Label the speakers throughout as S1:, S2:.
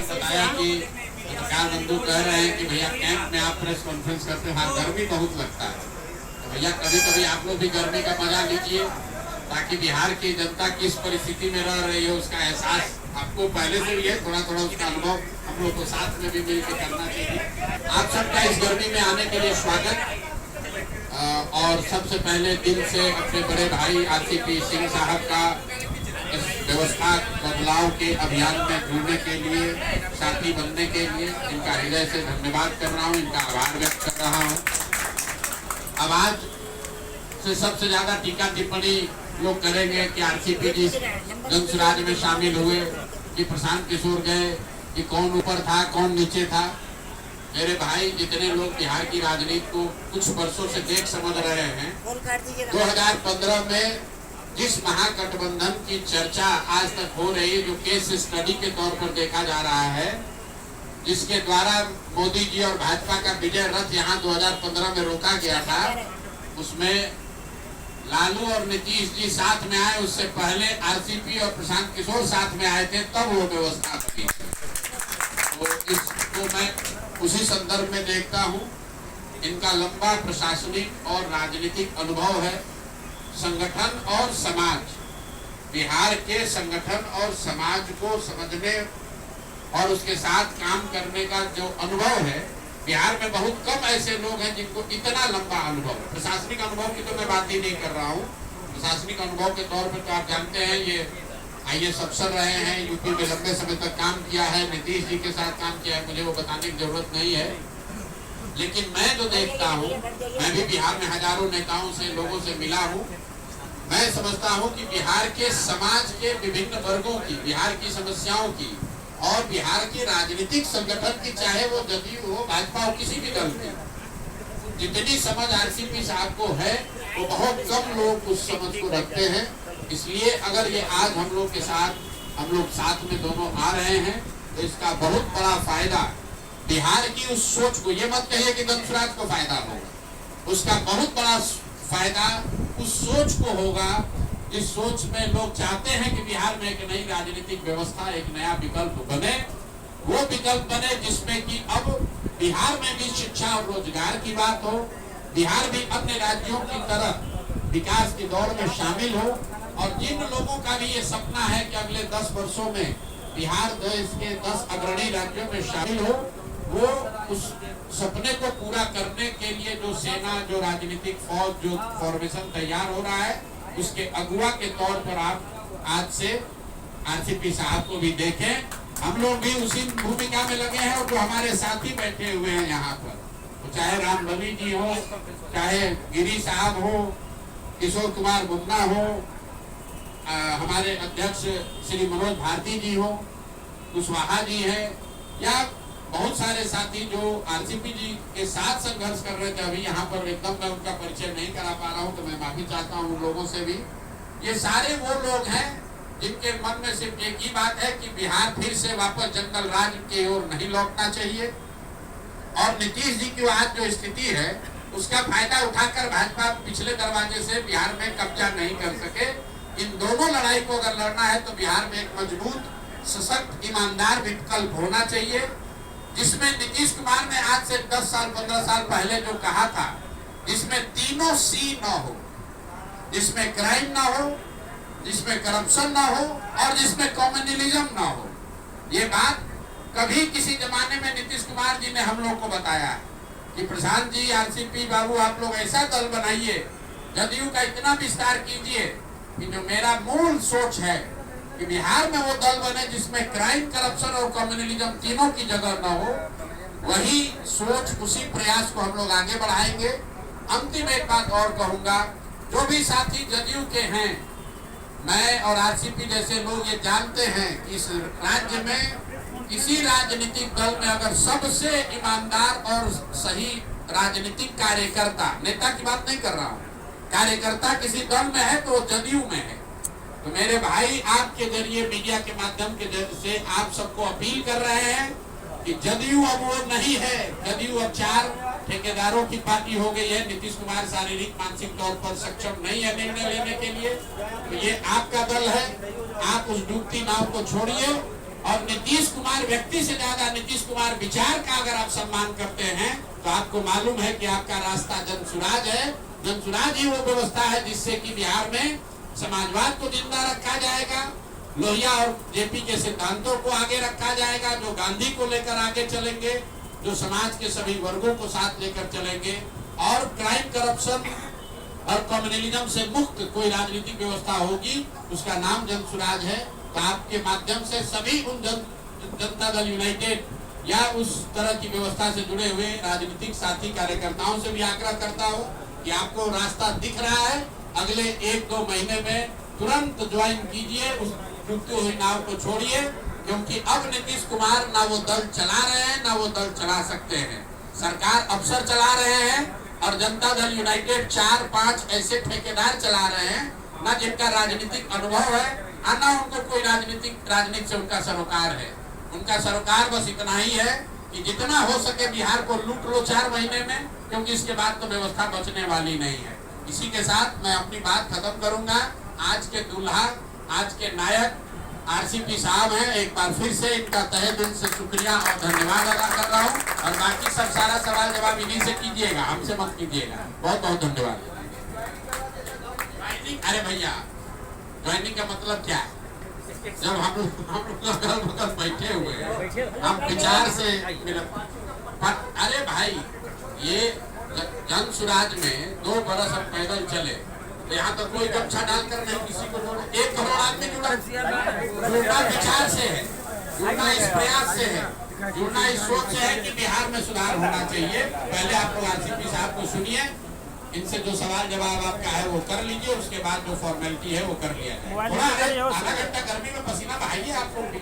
S1: बताया कि पत्रकार बंधु कह रहे हैं कि भैया कैंप में आप प्रेस कॉन्फ्रेंस करते हैं, हाँ गर्मी बहुत लगता है, तो भैया कभी कभी आप लोग भी गर्मी का मजा लीजिए, ताकि बिहार की जनता किस परिस्थिति में रह रही है उसका एहसास आपको पहले से भी है, थोड़ा थोड़ा उसका अनुभव हम लोग को साथ में भी मिलकर करना चाहिए। आप सबका इस गर्मी में आने के लिए स्वागत। और सबसे पहले दिल से अपने बड़े भाई आरसीपी सिंह साहब का इस व्यवस्था बदलाव के अभियान में जुड़ने के लिए, साथी बनने के लिए इनका हृदय से धन्यवाद कर रहा हूँ, इनका आभार व्यक्त कर रहा हूँ। अब आज से सबसे ज्यादा टीका टिप्पणी लोग करेंगे कि आरसीपी जी जनसुराज में शामिल हुए, कि प्रशांत किशोर गए, कि कौन ऊपर था कौन नीचे था। मेरे भाई, जितने लोग बिहार की राजनीति को कुछ वर्षों से देख समझ रहे हैं, 2015 में जिस महागठबंधन की चर्चा आज तक हो रही है, जो केस स्टडी के तौर पर देखा जा रहा है, जिसके द्वारा मोदी जी और भाजपा का विजय रथ यहाँ 2015 में रोका गया था, उसमें लालू और नीतीश जी साथ में आए, उससे पहले आरसीपी और प्रशांत किशोर साथ में आए थे, तब वो व्यवस्था बनी। तो इसको मैं उसी संदर्भ में देखता हूँ। इनका लंबा प्रशासनिक और राजनीतिक अनुभव है। संगठन और समाज, बिहार के संगठन और समाज को समझने और उसके साथ काम करने का जो अनुभव है, बिहार में बहुत कम ऐसे लोग हैं जिनको इतना लंबा अनुभव है। प्रशासनिक अनुभव की तो मैं बात ही नहीं कर रहा हूँ। प्रशासनिक अनुभव के तौर पर तो आप जानते हैं, ये IAS अफसर रहे हैं, यूपी में लंबे समय तक काम किया है, नीतीश जी के साथ काम किया है, मुझे वो बताने की जरूरत नहीं है। लेकिन मैं जो देखता हूँ, मैं भी बिहार में हजारों नेताओं से, लोगों से मिला हूँ, मैं समझता हूँ कि बिहार के समाज के विभिन्न वर्गों की, बिहार की समस्याओं की और बिहार के राजनीतिक संगठन की, चाहे वो जदयू हो, भाजपा हो, किसी भी दल की, जितनी समझ आरसीपी साहब को है, वो बहुत कम लोग उस समझ को रखते हैं। इसलिए अगर ये आज हम लोग के साथ, हम लोग साथ में दोनों आ रहे हैं, तो इसका बहुत बड़ा फायदा बिहार की उस सोच को, ये मत कहिए कि वंशराज को फायदा होगा, उसका बहुत बड़ा फायदा उस सोच को होगा, जिस सोच में लोग चाहते हैं कि बिहार में एक नई राजनीतिक व्यवस्था, एक नया विकल्प बने। वो विकल्प बने जिसमें कि अब बिहार में भी शिक्षा और रोजगार की बात हो, बिहार भी अन्य राज्यों की तरह विकास की दौड़ में शामिल हो, और जिन लोगों का भी ये सपना है कि अगले 10 वर्षों में बिहार देश के 10 अग्रणी राज्यों में शामिल हो, वो उस सपने को पूरा करने के लिए जो सेना, जो राजनीतिक फौज, जो फॉर्मेशन तैयार हो रहा है, उसके अगुवा के तौर पर आप आज से आरसीपी साहब को भी देखें। हम लोग भी उसी भूमिका में लगे हैं, और जो हमारे साथी बैठे हुए हैं यहाँ पर, तो चाहे राम रवि जी हो, चाहे गिरी साहब हो, किशोर कुमार मुन्ना हो, हमारे अध्यक्ष श्री मनोज भारती जी हो, कुशवाहा जी हैं, या बहुत सारे साथी जो आरसीपी जी के साथ संघर्ष कर रहे थे। अभी यहाँ पर एकदम मैं उनका परिचय नहीं करा पा रहा हूँ, तो मैं माफी चाहता हूँ उन लोगों से भी। ये सारे वो लोग हैं जिनके मन में सिर्फ एक ही बात है कि बिहार फिर से वापस जंगल राज की ओर नहीं लौटना चाहिए, और नीतीश जी की आज जो स्थिति है, उसका फायदा उठाकर भाजपा पिछले दरवाजे से बिहार में कब्जा नहीं कर सके। इन दोनों लड़ाई को अगर लड़ना है, तो बिहार में एक मजबूत, सशक्त, ईमानदार विकल्प होना चाहिए, जिसमें नीतीश कुमार ने आज से 10 साल 15 साल पहले जो कहा था, जिसमें तीनों C न हो, जिसमें क्राइम ना हो, जिसमें करप्शन ना हो, और जिसमें कम्युनलिज्म ना हो। ये बात कभी किसी जमाने में नीतीश कुमार जी ने हम लोग को बताया कि प्रशांत जी, आरसीपी बाबू, आप लोग ऐसा दल बनाइए, जदयू का इतना विस्तार कीजिए कि जो मेरा मूल सोच है कि बिहार में वो दल बने जिसमें क्राइम, करप्शन और कम्युनलिज्म तीनों की जगह न हो। वही सोच, उसी प्रयास को हम लोग आगे बढ़ाएंगे। अंतिम एक बात और कहूंगा, जो भी साथी जदयू के हैं, मैं और आरसीपी जैसे लोग ये जानते हैं कि इस राज्य में किसी राजनीतिक दल में अगर सबसे ईमानदार और सही राजनीतिक कार्यकर्ता, नेता की बात नहीं कर रहा हूँ, कार्यकर्ता किसी दल में है, तो वो जदयू में है। तो मेरे भाई, आपके जरिए, मीडिया के माध्यम के से आप सबको अपील कर रहे हैं कि जदयू अब वो नहीं है। जदयू अब 4 ठेकेदारों की पार्टी हो गई है। नीतीश कुमार शारीरिक मानसिक तौर पर सक्षम नहीं है निर्णय लेने के लिए, तो ये आपका दल है। आप उस डूबती नाव को छोड़िए और नीतीश कुमार कुमार व्यक्ति से ज्यादा नीतीश कुमार विचार का अगर आप सम्मान करते हैं तो आपको मालूम है कि आपका रास्ता जनसुराज है। जनसुराज ही वो व्यवस्था है जिससे कि बिहार में समाजवाद को जिंदा रखा जाएगा, लोहिया और जेपी के सिद्धांतों को आगे रखा जाएगा, जो गांधी को लेकर आगे चलेंगे, जो समाज के सभी वर्गों को साथ लेकर चलेंगे, और क्राइम, करप्शन और कम्युनलिज्म से मुक्त कोई राजनीतिक व्यवस्था होगी, उसका नाम जनसुराज है। तो आपके माध्यम से सभी उन जनता दल यूनाइटेड या उस तरह की व्यवस्था से जुड़े हुए राजनीतिक साथी कार्यकर्ताओं से भी आग्रह करता हूँ कि आपको रास्ता दिख रहा है, अगले 1-2 महीने में तुरंत ज्वाइन कीजिए, उस डूबती हुई नाव को छोड़िए, क्योंकि अब नीतीश कुमार ना वो दल चला रहे हैं ना वो दल चला सकते हैं। सरकार अफसर चला रहे हैं और जनता दल यूनाइटेड 4-5 ऐसे ठेकेदार चला रहे हैं ना जिनका राजनीतिक अनुभव है, ना उनको कोई राजनीति से उनका सरोकार है। उनका सरोकार बस इतना ही है कि जितना हो सके बिहार को लूट लो 4 महीने में, क्योंकि इसके बाद तो व्यवस्था बचने वाली नहीं है। इसी के साथ मैं अपनी बात खत्म करूंगा। आज के दूल्हा, आज के नायक आरसीपी साहब हैं। एक बार फिर से इनका तहे दिल से शुक्रिया और धन्यवाद अदा कर रहा हूँ, और बाकी सब सारा सवाल जवाब इन्हीं से कीजिएगा, हमसे मत कीजिएगा। बहुत बहुत धन्यवाद। अरे भैया, ज्वाइनिंग का मतलब क्या है? जब हम लोग अगल बगल बैठे हुए हैं, हम विचार से अरे भाई, ये जनसुराज में 2 बरस हम पैदल चले, यहाँ तो कोई गमछा डालकर नहीं किसी को जोड़ा। 1 करोड़ आदमी जुड़ा विचार से है, जुड़ना इस प्रयास से है, जुड़ना इस सोच से है कि बिहार में सुधार होना चाहिए। पहले आप लोग आरसीपी साहब को सुनिए, इनसे जो सवाल जवाब आपका है वो कर लीजिए, उसके बाद जो फॉर्मेलिटी है वो कर लिया जाए। थोड़ा आधा घंटा गर्मी में पसीना बहाइए आप लोग भी।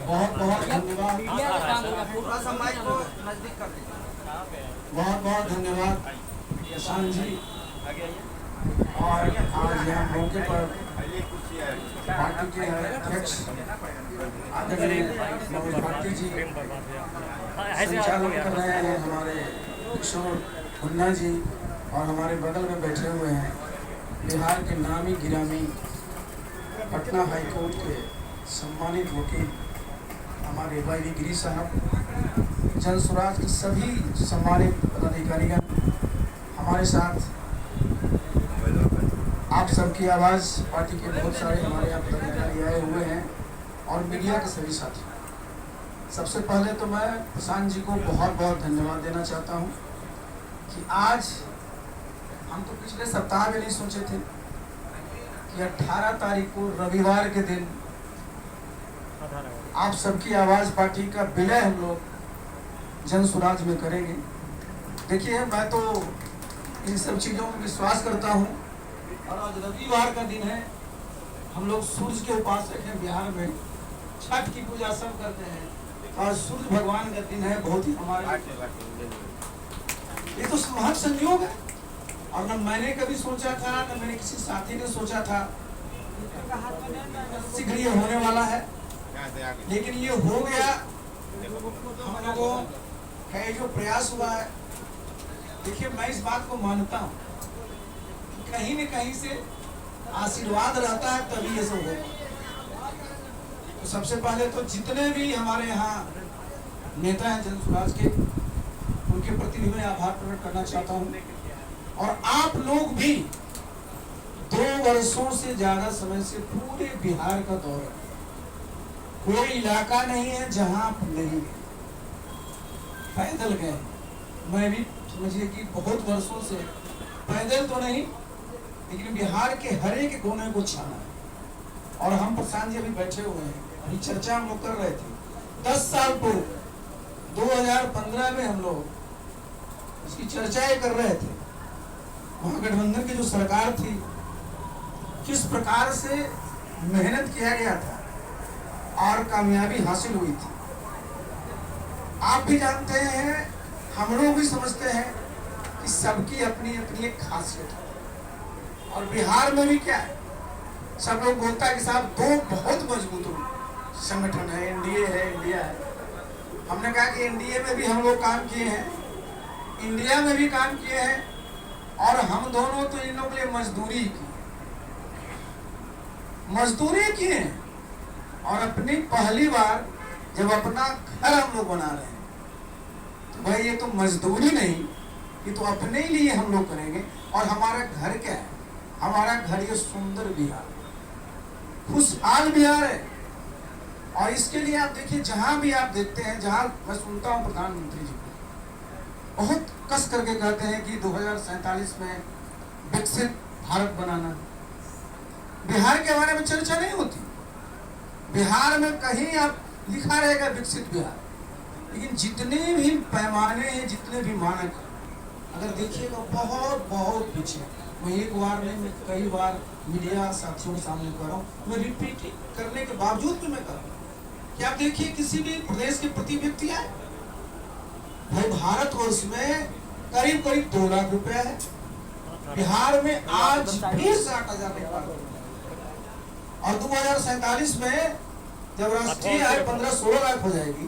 S2: बहुत बहुत धन्यवाद, बहुत बहुत धन्यवाद किसान जी। और आज यहाँ मौके पर पार्टी के अध्यक्ष आदरणीय मनोज भारती जी संचालन कर रहे हैं, हमारे किशोर मुन्ना जी, और हमारे बगल में बैठे हुए हैं बिहार के नामी गिरामी पटना हाईकोर्ट के सम्मानित वकील हमारे वाई गिरी साहब, जनसुराज के सभी सम्मानित पदाधिकारीगण हमारे साथ। आप सबकी आवाज़ पार्टी के बहुत सारे हमारे यहाँ पदाधिकारी आए हुए हैं, और मीडिया के सभी साथी। सबसे पहले तो मैं प्रशांत जी को बहुत बहुत धन्यवाद देना चाहता हूँ कि आज हम तो पिछले सप्ताह में नहीं सोचे थे कि 18 तारीख को रविवार के दिन आप सबकी आवाज़ पार्टी का विलय हम लोग जनसुराज में करेंगे। देखिए, मैं तो इन सब चीज़ों में विश्वास करता हूँ, और आज रविवार का दिन है, हम लोग सूर्य के उपासक हैं, बिहार में छठ की पूजा सब करते हैं, और सूर्य भगवान का दिन है। बहुत ही हमारे ये तो महत संयोग है, और न मैंने कभी सोचा था, न मेरे किसी साथी ने सोचा था शीघ्र ये होने वाला है, लेकिन ये हो गया। हम लोगों का जो प्रयास हुआ है, देखिए मैं इस बात को मानता हूँ कि कहीं न कहीं से आशीर्वाद रहता है तभी ये सब होगा। तो सबसे पहले तो जितने भी हमारे यहाँ नेता हैं जनसुराज के, उनके प्रति भी मैं आभार प्रकट करना चाहता हूँ। और आप लोग भी 2 वर्षों से ज्यादा समय से पूरे बिहार का दौरा, कोई इलाका नहीं है जहां आप नहीं गए, पैदल गए। मैं भी समझिए कि बहुत वर्षों से पैदल तो नहीं, लेकिन बिहार के हर एक कोने को छाना है। और हम प्रशांत जी अभी बैठे हुए हैं, अभी चर्चा हम लोग कर रहे थे 10 साल पूर्व 2015 में हम लोग इसकी चर्चाएं कर रहे थे। महागठबंधन की जो सरकार थी, किस प्रकार से मेहनत किया गया था और कामयाबी हासिल हुई थी। आप भी जानते हैं, हम लोग भी समझते हैं कि सबकी अपनी अपनी एक खासियत है। और बिहार में भी क्या है, सब लोग बोलता है कि साहब 2 बहुत मजबूत संगठन है, एनडीए है, इंडिया है। हमने कहा कि एनडीए में भी हम लोग काम किए हैं, इंडिया में भी काम किए हैं, और हम दोनों तो इन लोगों के लिए मजदूरी की। मजदूरी किए और अपनी पहली बार जब अपना घर हम लोग बना रहे हैं तो भाई ये तो मजदूरी नहीं, ये तो अपने ही लिए हम लोग करेंगे। और हमारा घर क्या है? हमारा घर ये सुंदर बिहार, खुशहाल बिहार है। और इसके लिए आप देखिए, जहां भी आप देखते हैं, जहां मैं सुनता हूं प्रधानमंत्री जी को बहुत कस करके कहते हैं कि 2047 में विकसित भारत बनाना। बिहार के बारे में चर्चा नहीं होती। बिहार में कहीं आप लिखा रहेगा विकसित बिहार, लेकिन जितने भी पैमाने हैं, जितने भी मानक हैं, अगर देखिएगा बहुत बहुत पीछे। मैं एक बार नहीं, मैं कई बार मीडिया साथियों के सामने कर रहा हूँ, मैं रिपीट करने के बावजूद भी मैं कर रहा हूँ कि आप देखिए किसी भी प्रदेश के प्रति व्यक्ति आए, भाई भारतवर्ष में करीब करीब 2 लाख रुपया है। बिहार में आज भी 60,000 नहीं पार और 2047 में जब राष्ट्रीय आय 15-16 लाख हो जाएगी,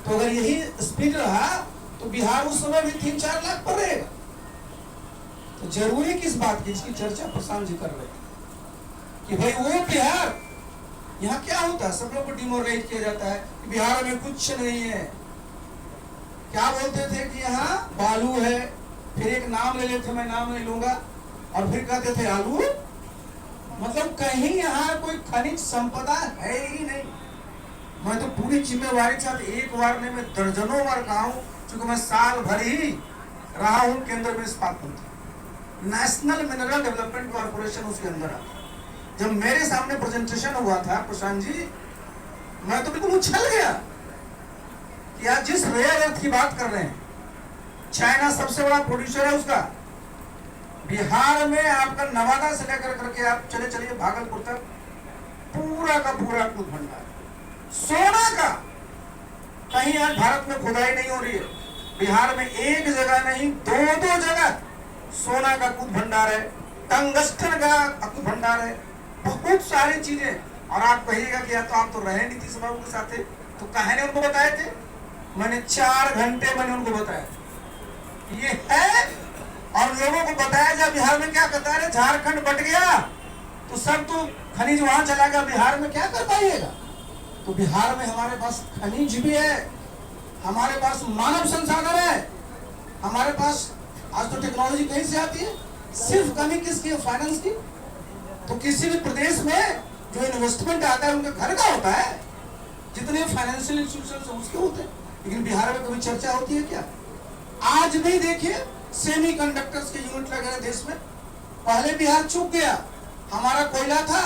S2: तो अगर यही स्पीड रहा तो बिहार उस समय भी 3-4 लाख पर रहेगा। तो जरूरी किस बात की, इसकी चर्चा प्रशांत जी कर रहे हैं कि भाई वो बिहार, यहाँ क्या होता है, सब लोग को डिमोरलाइज किया जाता है कि बिहार में कुछ नहीं है। क्या बोलते थे कि यहाँ बालू है, फिर एक नाम ले लेते, मैं नाम नहीं लूंगा, और फिर कहते थे आलू। मतलब कहीं यहाँ कोई खनिज संपदा है ही नहीं। मैं तो पूरी जिम्मेवारी के साथ एक बार नहीं, मैं दर्जनों बार कहा हूँ, क्योंकि मैं साल भर ही रहा हूँ केंद्र में इस्पात मंत्री, नेशनल मिनरल डेवलपमेंट कॉर्पोरेशन उसके अंदर आता। जब मेरे सामने प्रेजेंटेशन हुआ था प्रशांत जी, मैं तो बिल्कुल उछल गया कि आज जिस रेयर अर्थ की बात कर रहे हैं, चाइना सबसे बड़ा प्रोड्यूसर है उसका, बिहार में आपका नवादा से लेकर करके आप चले चलिए भागलपुर तक पूरा का पूरा कुछ भंडार सोना का। कहीं आज भारत में खुदाई नहीं हो रही है, बिहार में एक जगह नहीं 2-2 जगह सोना का कुछ भंडार है, टंगस्टन का कुछ भंडार है, बहुत सारी चीजें। और आप कहिएगा कि या तो आप तो रहे नीतीश बाबू के साथ, तो कहने उनको बताए थे, मैंने 4 घंटे मैंने उनको बताया ये है। और लोगों को बताया जाए बिहार में क्या कहता है, झारखंड बट गया तो सब तो खनिज वहां चला गया, बिहार में क्या कर पाइएगा। तो बिहार में हमारे पास खनिज भी है, हमारे पास मानव संसाधन है, हमारे पास आज तो टेक्नोलॉजी कहीं से आती है। सिर्फ कमी किसकी है? फाइनेंस की। तो किसी भी प्रदेश में जो इन्वेस्टमेंट आता है उनका घर का होता है, जितने फाइनेंशियल इंस्टीट्यूशन उसके होते हैं। लेकिन बिहार में कभी चर्चा होती है क्या? आज भी देखिए सेमीकंडक्टर्स के यूनिट लगे हैं देश में, पहले बिहार चूक गया, हमारा कोयला था,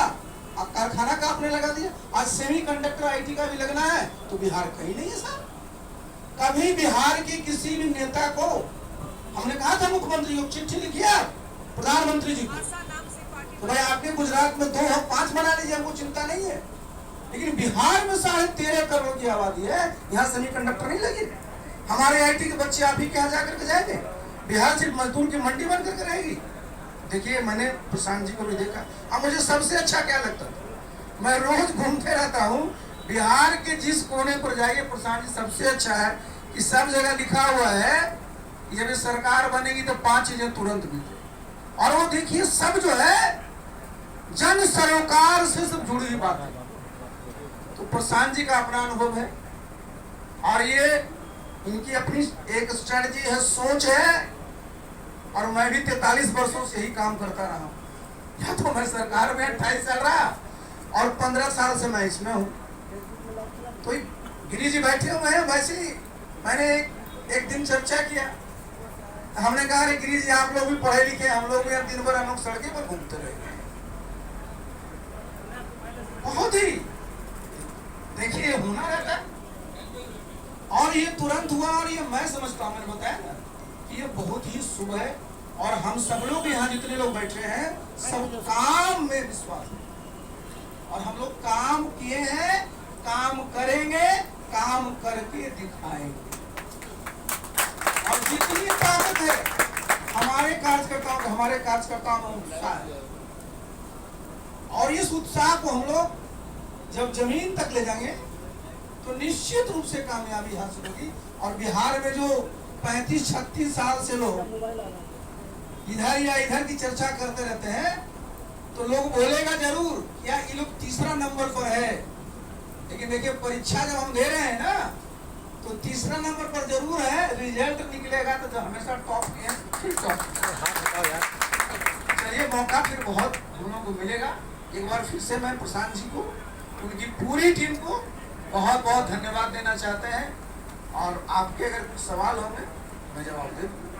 S2: अब कारखाना का आपने लगा दिया, आज सेमीकंडक्टर आईटी का भी लगना है, तो बिहार कहीं नहीं है साहब। कभी बिहार के किसी भी नेता को हमने कहा था, मुख्यमंत्री को चिट्ठी लिखिए प्रधानमंत्री जी को, तो भाई आपके गुजरात में 2 और 5 बना लीजिए, हमको चिंता नहीं है, लेकिन बिहार में 13.5 करोड़ की आबादी है, यहाँ सेमीकंडक्टर नहीं लगी। हमारे आईटी के बच्चे आप ही के यहाँ जाकर के जाएंगे, बिहार सिर्फ मजदूर की मंडी बन करके रहेगी। देखिए मैंने प्रशांत जी को भी देखा, अब मुझे सबसे अच्छा क्या लगता था, मैं रोज घूमते रहता हूँ, बिहार के जिस कोने पर जाइए प्रशांत जी, सबसे अच्छा है कि सब जगह लिखा हुआ है कि जब सरकार बनेगी तो 5 चीजें तुरंत मिलती, और वो देखिए सब जो है जन सरोकार से सब जुड़ी हुई बात है। तो प्रशांत जी का अपना अनुभव है, और ये इनकी अपनी एक स्ट्रेटजी है, सोच है, और मैं भी 43 वर्षों से ही काम करता रहा हूँ। या तो मैं सरकार में 28 साल रहा और 15 साल से मैं इसमें हूँ। तो गिरी जी बैठे हुए हैं, वैसे ही मैंने एक दिन चर्चा किया, हमने कहा अरे गिरी जी आप लोग भी पढ़े लिखे, हम लोग भी दिन भर हम लोग सड़कें पर घूमते रहे, बहुत ही देखिए होना रहता है। और ये तुरंत हुआ, और ये मैं समझता हूँ, मैंने बताया ना कि ये बहुत ही शुभ है, और हम सब लोग यहाँ जितने लोग बैठे हैं सब काम में विश्वास है, और हम लोग काम किए हैं, काम करेंगे, काम करके दिखाएंगे। और जितनी ताकत है हमारे कार्यकर्ताओं में उत्साह है, और इस उत्साह को हम लोग जब जमीन तक ले जाएंगे तो निश्चित रूप से कामयाबी हासिल होगी। और बिहार में जो 35-36 साल से लोग इधर या इधर की चर्चा करते रहते हैं, तो लोग बोलेगा जरूर क्या ये लोग तीसरा नंबर पर है, लेकिन देखिए परीक्षा जब हम दे रहे हैं ना तो तीसरा नंबर पर जरूर है, रिजल्ट निकलेगा तो जो हमेशा टॉप किए फिर टॉप। चलिए मौका फिर बहुत हम लोगों को मिलेगा। एक बार फिर से मैं प्रशांत जी को, उनकी पूरी टीम को बहुत बहुत धन्यवाद देना चाहते हैं, और आपके अगर कुछ सवाल होंगे मैं जवाब दे दूंगा।